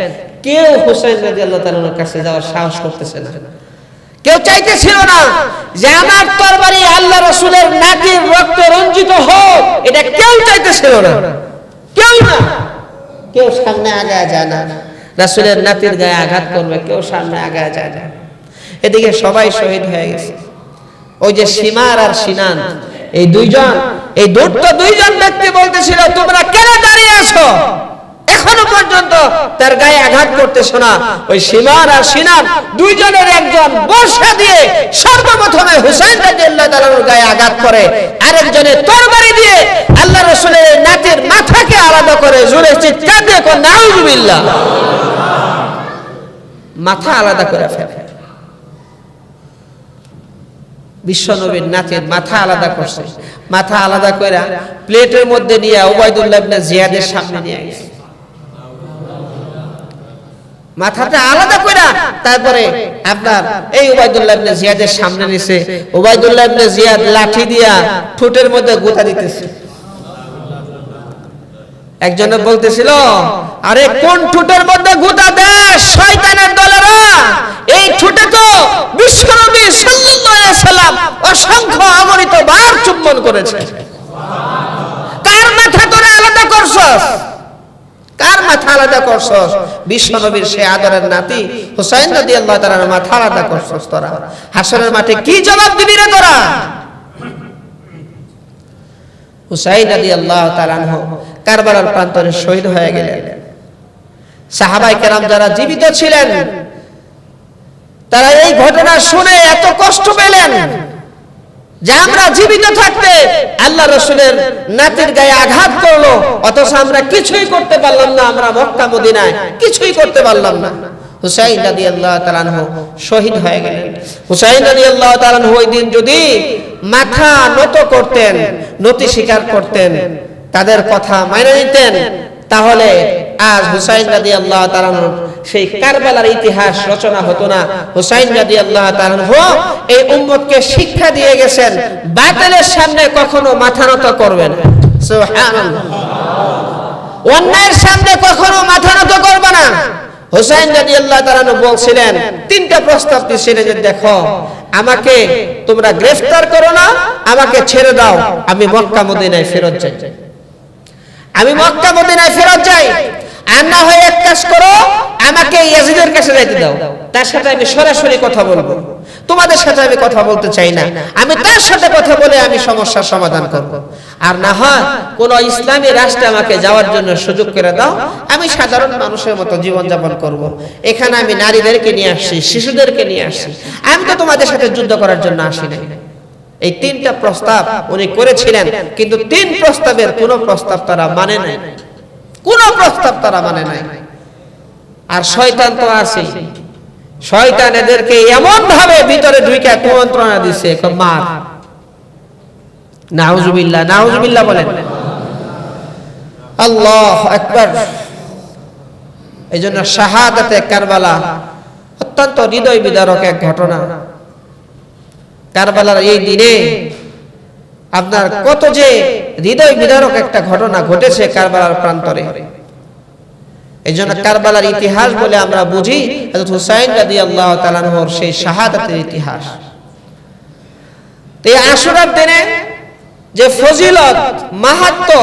কেউ হুসাইন রাদিয়াল্লাহু তাআলার কাছে যাওয়ার সাহস করতেছে না। কেউ চাইতেছিল না যে আমার তরবারি আল্লাহ রাসূলের নাতির রক্তে রঞ্জিত হোক, এটা কেউ চাইতেছিল না, কেউ না। কেউ সামনে আগায় যায় না, রাসূলের নাতির গায়ে আঘাত করবে, কেউ সামনে আগায় যায় না। এদিকে সবাই শহীদ হয়ে গেছে। ওই যে সিমার আর সিনান, এই দুইজন, এই দুইজন ব্যক্তি বলতেছিল তোমরা কেন দাঁড়িয়ে আছো, এখনো পর্যন্ত তার গায়ে আঘাত করতেছো না। ওই সিমার আর সিনান দুইজনের একজন বর্ষা দিয়ে সর্বপ্রথমে হুসাইন রাদিয়াল্লাহু তাআলার গায়ে আঘাত করে, আরেকজনের তরবারি দিয়ে আল্লাহ রাসূলের নাতির মাথাকে আলাদা করে জোরে চিৎকার দিয়ে কোন নাউজুবিল্লাহ, মাথা আলাদা করে ফেলে। বিশ্বনবীর নাতির মাথা আলাদা করছে, মাথা আলাদা করে প্লেটের মধ্যে নিয়ে উবাইদুল্লাহ ইবনে জিয়াদের সামনে নিয়ে গেছে। মাথাটা আলাদা করে তারপরে আপনার এই উবাইদুল্লাহ ইবনে জিয়াদের সামনে নিছে। উবাইদুল্লাহ ইবনে জিয়াদ লাঠি দিয়া ঠোঁটের মধ্যে গোতা দিতেছে। একজনে বলতেছিল, আরে কোন ঠোঁটের মধ্যে গোতা দেয় শয়তানের দলেরা, এই ঠোঁটে তো বিশ্বনবী সাল্লাল্লাহু আলাইহি সাল্লাম অসংখ্য অগণিত বার চুম্বন করেছে। কার মাথা তোরা আলাদা করছস, কার মাথা আলাদা করছস? বিশ্বনবীর সেই আদরের নাতি হুসাইন রাদিয়াল্লাহু তাআলার মাথা আলাদা করছস তোরা। হাসরের মাঠে কি জবাব দিবি রে তোরা? হুসাইন রাদিয়াল্লাহু তাআলা আনহু কারবালার প্রান্তরে শহীদ হয়ে গেলেন। সাহাবায়ে কেরাম যারা জীবিত ছিলেন তারা এই ঘটনা শুনে এত কষ্ট পেলেন যে আমরা জীবিত থাকতে আল্লাহ রাসূলের নাতির গায়ে আঘাত করলো, অথচ আমরা কিছুই করতে পারলাম না, আমরা মক্কা মদিনায় কিছুই করতে পারলাম না। হুসাইন রাদিয়াল্লাহু তাআলা আনহু শহীদ হয়ে গেলেন। হুসাইন রাদিয়াল্লাহু তাআলা আনহু ওই দিন যদি মাথা নত করতেন, নতি স্বীকার করতেন, তাদের কথা মেনে নিতেন, তাহলে আজ হুসাইন রাদিয়াল্লাহু তাআলা আনহু সেই কারবালার ইতিহাস রচনা হতো না। হুসাইন রাদিয়াল্লাহু তাআলা আনহু এই উম্মতকে শিক্ষা দিয়ে গেছেন, বাতিলের সামনে কখনো মাথা নত করবেন। সুবহানাল্লাহ। অন্যায়ের সামনে কখনো মাথা নত করবে না। হুসাইন রাদিয়াল্লাহু তাআলা আনহু বলছিলেন, তিনটা প্রস্তাব দিয়েছিলেন যে দেখো, আমাকে তোমরা গ্রেফতার করো না, আমাকে ছেড়ে দাও, আমি মক্কা মদিনায় ফেরত যাই, আমি মক্কা মদিনায় ফেরত যাই। আর না হয় এক কাজ করো, আমাকে ইয়াজিদের কাছে যাইতে দাও, তার সাথে আমি সরাসরি কথা বলবো, তোমাদের সাথে আমি কথা বলতে চাই না, আমি তার সাথে কথা বলে আমি সমস্যার সমাধান করব। আর না হয় কোন ইসলামী রাষ্ট্রে আমাকে যাওয়ার জন্য সুযোগ করে দাও, আমি সাধারণ মানুষের মতো জীবনযাপন করব। এখানে আমি নারীদেরকে নিয়ে আসছি, শিশুদেরকে নিয়ে আসছি, আমি তো তোমাদের সাথে যুদ্ধ করার জন্য আসি নাই। এই তিনটা প্রস্তাব উনি করেছিলেন, কিন্তু তিন প্রস্তাবের কোন প্রস্তাব তারা মানে নাই, কোন প্রস্তাব তারা মানে নাই। আর শয়তান তো আছে, শয়তান এদেরকে এমন ভাবে ভিতরে ঢুকে কুমন্ত্রণা দিছে, মার। নাউজুবিল্লাহ, নাউজুবিল্লাহ বলেন। আল্লাহু আকবার। এইজন্য শাহাদাতে কারবালা অত্যন্ত হৃদয় বিদারক এক ঘটনা। কারবালার এই দিনে আপনার কত যে হৃদয় বিদারক একটা ঘটনা ঘটেছে কারবালার প্রান্তরে। এইজন্য কারবালার ইতিহাস বলে আমরা বুঝি হযরত হুসাইন রাদিয়াল্লাহু তাআলা আনহুর সেই শাহাদাতের ইতিহাস। এই আশুরার দিনে যে ফজিলত মাহাত্ম্য,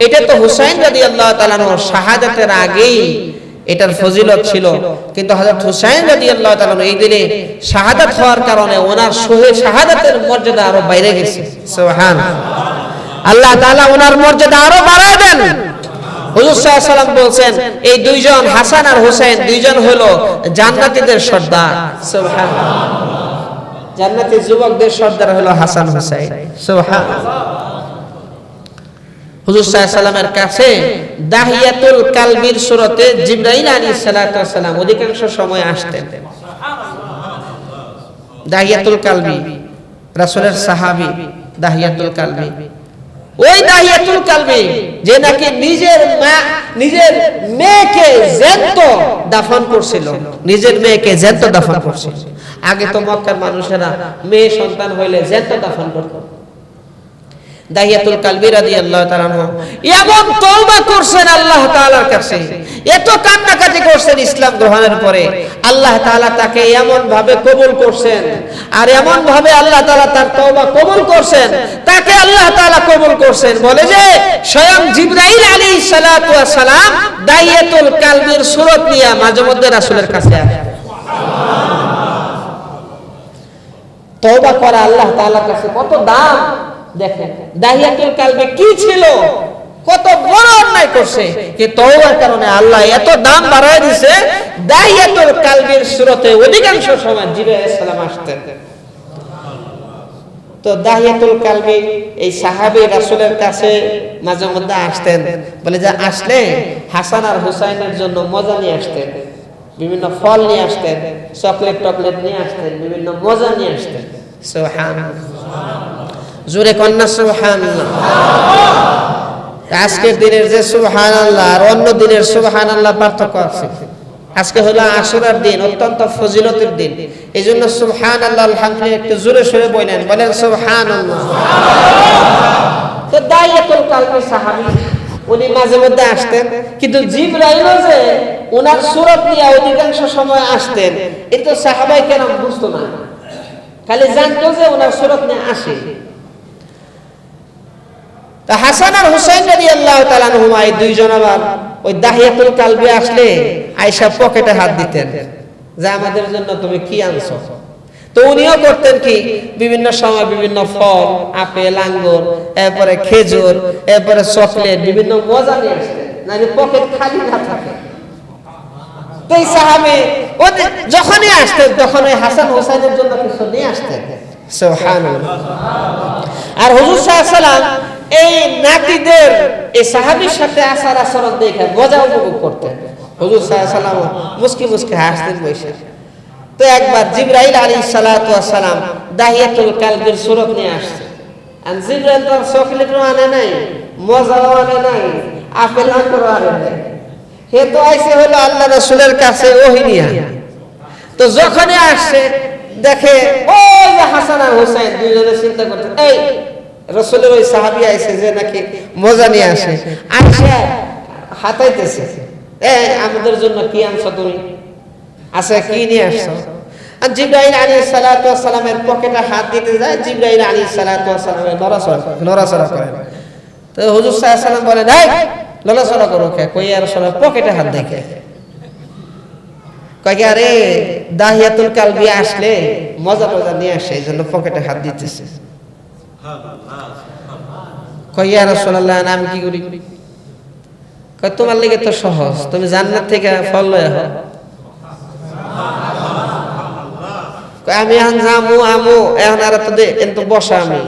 এটা তো হুসাইন রাদিয়াল্লাহু তাআলা আনহুর শাহাদাতের আগেই এটার ফজিলত ছিল, কিন্তু হযরত হুসাইন রাদিয়াল্লাহু তাআলা এই দিনে শাহাদাত হওয়ার কারণে ওনার শাহাদাতের মর্যাদা আরো বাইরে গেছে। সুবহানাল্লাহ। আল্লাহ তাআলা ওনার মর্যাদা আরো বাড়ায় দেন। হুজুর সাল্লাল্লাহু আলাইহি ওয়াসাল্লাম বলেন, এই দুইজন হাসান আর হুসাইন দুইজন হলো জান্নাতীদের সর্দার। সুবহানাল্লাহ। জান্নাতি যুবকদের সর্দার হলো হাসান হুসাইন। সুবহানাল্লাহ। হুজুর সাল্লাল্লাহু আলাইহি সাল্লামের কাছে দাহিয়াতুল কালবির সূরতে জিবরাইল আলাইহিস সালাতু ওয়াস সালাম অধিকাংশ সময় আসতেন। দাহিয়াতুল কালবি রাসূলের সাহাবী দাহিয়াতুল কালবি, ওই দাহিয়াতুল কালবি যে নাকি নিজের মেয়েকে জ্যান্ত দাফন করছিল, নিজের মেয়েকে জ্যান্ত দাফন করছিল। আগে তো মক্কার মানুষেরা মেয়ে সন্তান হইলে জ্যান্ত দাফন করত। দাহিয়াতুল কালবি রাদিয়াল্লাহু তাআলা আনহু এমন তওবা করছেন আল্লাহ তাআলার কাছে, এত কান্নাকাটি করছেন ইসলাম গ্রহণের পরে, আল্লাহ তাআলা তাকে এমন ভাবে কবুল করছেন, আর এমন ভাবে আল্লাহ তাআলা তার তওবা কবুল করছেন, তাকে আল্লাহ তাআলা কবুল করছেন। বলে যে স্বয়ং জিবরাইল আলাইহিস সালাতু ওয়াস সালাম দাহিয়াতুল কালবির সূরত নিয়ে মাঝে মধ্যে রাসূলের কাছে আসেন। তওবা করা আল্লাহ তাআলার কাছে কত দাম দেখেন। দাহিয়াতুল কালবি কি ছিল, কত বড় অন্যায় করছে, কি তওবার কারণে আল্লাহ এত দাম বাড়ায় দিয়েছে। দাহিয়াতুল কালবির সূরতে অধিকাংশ সময় জিবরাইল আলাইহিস সালাম আসতেন। তো দাহিয়াতুল কালবি এই সাহাবী রাসূলের কাছে মাঝে মধ্যে আসতেন। বলে যে আসলে হাসান আর হুসাইনের জন্য মজা নিয়ে আসতেন, বিভিন্ন ফল নিয়ে আসতেন, চকলেট টকলেট নিয়ে আসতেন, বিভিন্ন মজা নিয়ে আসতেন। সুবহানাল্লাহ, জোরে কন্যা সুবহানাল্লাহ। আজকের দিনের যে সুবহানাল্লাহ আর অন্য দিনের সুবহানাল্লাহ পার্থক্য আছে। আজকে হলো আশুরার দিন, অত্যন্ত ফজিলতের দিন, এই জন্য সুবহানাল্লাহ আলহামদুলিল্লাহ একটু জোরে সরে বলেন, বলেন সুবহানাল্লাহ। তো দাহিয়াতুল কালবি সাহাবী উনি মাঝে মধ্যে আসতেন, কিন্তু জিবরাইল যে ওনার সূরত নিয়ে অধিকাংশ সময় আসতেন, এটা তো সাহাবায়ে কেরাম বুঝতো না, খালি জানতো যে ওনার সূরত নিয়ে আসে। তা হাসান আর হুসাইন রাদিয়াল্লাহু তাআলা আনহুমা এই দুইজন আবার ওই দাহিয়াতুল কালবি আসলে আয়েশা পকেটে হাত দিতেন যে আমাদের জন্য তুমি কি আনছো। তো উনিও করতেন কি, বিভিন্ন সময় বিভিন্ন ফল, আপেল, আঙ্গুর, এরপরে খেজুর, এরপরে চকলেট, বিভিন্ন মজা নিয়ে আসতেন, না যে পকেট খালি না থাকে। তো এই সাহাবী যখনই আসতেন তখন ওই হাসান হুসাইনের জন্য কিছু নিয়ে আসতেন। সুবহানাল্লাহ। আর হুজুর সাল্লাল্লাহু আলাইহি ওয়াসাল্লাম এই নাতিদের এই সাহাবীর সাথে আচার আচরণ দেখে মজা উপভোগ করতেন। হুজুর সাল্লাল্লাহু আলাইহি ওয়াসাল্লাম মুস্কি মুস্কি হাসতেন বসে। তো একবার জিবরাইল আলাইহিস সালাতু ওয়াস সালাম দাহিয়াতুল কালবির সূরত নিয়ে আসছে। আর জিবরাইল তো চকলেটও আনে নাই, মজাও আনে নাই, আপেল আঙ্গুরও আনে নাই, হে তো আইছে হলো আল্লাহ রাসূলের কাছে ওহী নিয়ে। তো যখনই আসছে দেখে ওই যে হাসান আর হুসাইন দুইজনে চিন্তা করতে, এই রাসূলের ওই সাহাবী আইছে যে নাকি মজা নিয়ে আসে, আয়েশা হাতাইতেছে, এই আমাদের জন্য কি আনছো তুমি, আচ্ছা কি নিয়ে আসছো। আর জিবরাইল আলাইহিস সালাতু ওয়াস সালামের পকেটে হাত দিতে যায়, জিবরাইল আলাইহিস সালাতু ওয়াস সালামের নড়াচড়া করে। তো হুজুর সাল্লাল্লাহু আলাইহি সাল্লাম বলেন, এই নড়াচড়া করো কে, কই আর রাসূলের পকেটে হাত দেখে, কয় কি আরে দাহিয়াতুল কালবি আসলে মজা টজা নিয়ে আসে, এই জন্য পকেটে হাত দিতেছে। কয় ইয়া রাসূলুল্লাহ আমি কি করি, কয় তোমার লাগি তো সহজ, তুমি জান্নাত থেকে ফল লয়ে আহ। কয় আমি এখন যামু আমু এখন আর তো দে এত বসা আমি।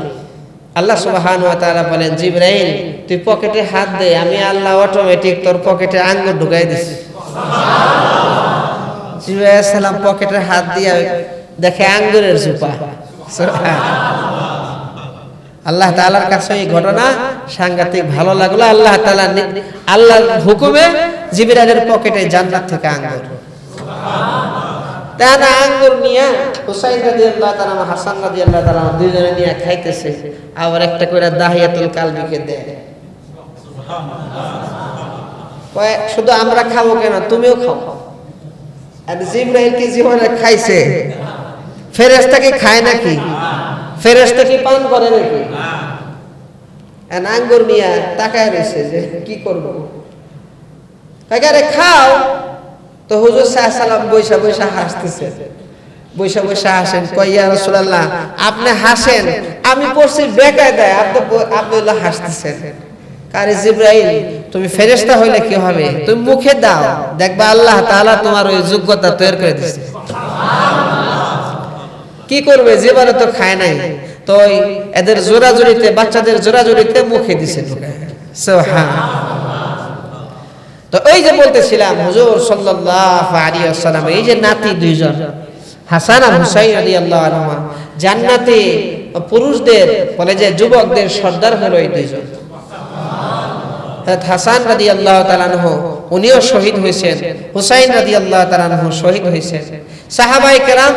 আল্লাহ সুবহানাহু ওয়া তাআলা বলেন, জিবরাইল তুই পকেটে হাত দে, আমি আল্লাহ অটোমেটিক তোর পকেটে আঙ্গুর ঢুকাই দিছি। জিবরাইল আলাইহিস সালাম পকেটে হাত দিয়ে দেখে আঙ্গুরের জুপা। আল্লাহ তাআলার কাছে এই ঘটনা সাংঘাতিক ভালো লাগলো। আল্লাহ তাআলা আল্লাহর হুকুমে জিবরাইলের পকেটে জান্নাত থেকে আঙ্গুর, তারা আঙ্গুর নিয়ে হুসাইন রাদিয়াল্লাহু তাআলা হাসান রাদিয়াল্লাহু তাআলা দুইজনে নিয়ে খাইতেছে, আবার একটা করে দাহিয়াতুল কালবিকে দেয়। কয় শুধু আমরা খাবো কেন, তুমিও খাও। আর জিবরাইল কি জীবনে খাইছে? ফেরেশতা কি খায় নাকি? ফেরেশতা কি পান করে নাকি? আঙ্গুর নিয়ে তাকায় রয়েছে যে কি করবো, আরে খাও। তো হুজুর সাল্লাল্লাহু আলাইহি সাল্লাম বৈশা বৈশা হাসতেছে, বৈশা বৈশা হাসেন। কয় ইয়া রাসূলুল্লাহ আপনি হাসেন, আমি পড়ছি বেকায়দায়, আপনি হাসতেছেন। আরে জিবরাইল তুমি ফেরেশতা হইলে কি হবে, তুমি মুখে দাও, দেখবা আল্লাহ তাআলা তোমার ওই যোগ্যতা তৈরি করে দিয়েছে। কি করবে, জীবনে তো খায় নাই, তো এদের জোরাজুরিতে, বাচ্চাদের জোরাজুরিতে মুখে দিছে। তো এই যে বলতেছিলাম হুজুর সাল্লাল্লাহু আলাইহি ওয়াসাল্লাম এই যে নাতি দুইজন হাসান আর হুসাইন রাদিয়াল্লাহু আনহুমা জান্নাতে পুরুষদের বলে যে যুবকদের সর্দার হলো এই দুইজন। হাসান রাদিয়াল্লাহু তাআলা আনহু উনিও শহীদ হয়েছেন, হুসাইন রাদিয়াল্লাহু তাআলা আনহু শহীদ হয়েছেন। সাহাবায়ে কেরাম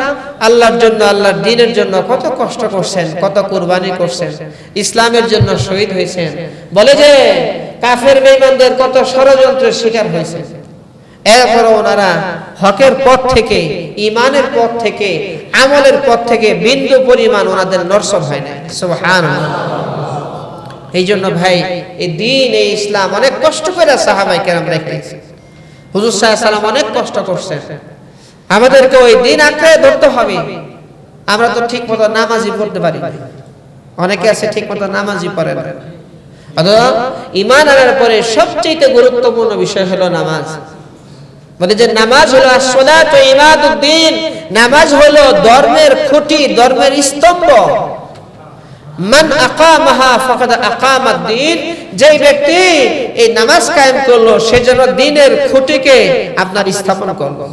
আল্লাহর জন্য আল্লাহর দ্বীনের জন্য কত কষ্ট করছেন, কত কুরবানি করছেন, ইসলামের জন্য শহীদ হয়েছেন। বলে যে কাফের বেঈমানদের কত ষড়যন্ত্রের শিকার হয়েছে, এরপরও ওনারা হকের পথ থেকে, ঈমানের পথ থেকে, আমলের পথ থেকে বিন্দু পরিমাণ ওনাদের নড়চড় হয় না। সুবহানাল্লাহ। এই জন্য ভাই এই দ্বীন, এই ইসলাম অনেক কষ্ট করে সাহাবায়ে কেরাম রেখেছে। হুজুর সাল্লাল্লাহু আলাইহি ওয়াসাল্লাম অনেক কষ্ট করছেন। আমাদেরকে ওই দিন আঁকড়ে ধরতে হবে। আমরা তো ঠিক মতো নামাজই পড়তে পারি না, অনেকে আছে ঠিক মতো নামাজই পড়ে না। অথবা ঈমান আনার পরে সবচেয়ে গুরুত্বপূর্ণ বিষয় হলো নামাজ। বলে যে নামাজ হলো আসসালাতু ইমাদুদ্দিন, নামাজ হলো ধর্মের খুঁটি, ধর্মের স্তম্ভ। মান আকামাহা ফাকাদ আকামাদ্দিন, যে ব্যক্তি এই নামাজ কায়েম করলো সে যেন দ্বীনের খুঁটিকে আপনার স্থাপন করলো।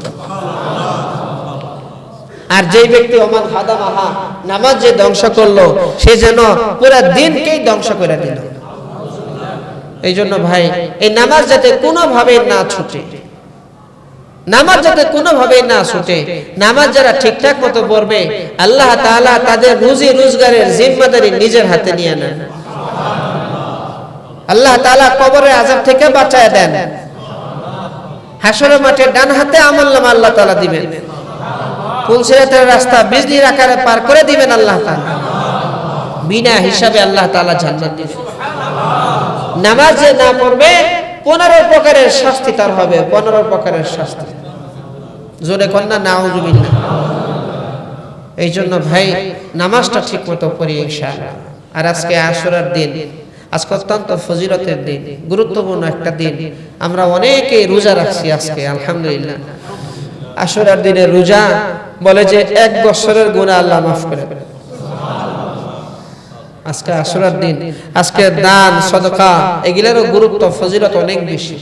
আর যে ব্যক্তি ওমান হাদামাহা, নামাজ যে ধ্বংস করলো সে যেন পুরো দ্বীনকেই ধ্বংস করে দিল। এই জন্য ভাই এই নামাজ যাতে কোনোভাবে না ছুটে, নামাজ যাতে কোনোভাবে না ছুটে, নামাজ যারা ঠিকঠাক মতো পড়বে আল্লাহ তাআলা তাদের রুজি রোজগারের জিম্মাদারি নিজের হাতে নিয়ে নেন। আল্লাহ তাআলা কবরের আযাব থেকে বাঁচায় দেন। হাসরের মাঠে ডান হাতে আমলনামা আল্লাহ তাআলা দিবেন, পুলসিরাতের রাস্তা বিজলির আকারে পার করে দিবেন আল্লাহ তাআলা, বিনা হিসাবে আল্লাহ তাআলা জান্নাত দিবেন। নামাজ যে না পড়বে 15 প্রকারের শাস্তি তার হবে, 15 প্রকারের শাস্তি। জোরে কন্যা নাউজুবিল্লাহ। এই জন্য ভাই নামাজটা ঠিক মতো পড়ি ইনশাআল্লাহ। আর আজকে আশুরার দিন, আজকে অত্যন্ত ফজিলতের দিন, গুরুত্বপূর্ণ একটা দিন। আমরা অনেকে রোজা রাখছি আজকে আলহামদুলিল্লাহ। আশুরার দিনে রোজা বলে যে 1 বছরের গুনাহ আল্লাহ মাফ করে দেন। আজকে আশুরার দিন, আজকে দান সদকা এগুলোরও গুরুত্ব ফজিলত অনেক বেশি।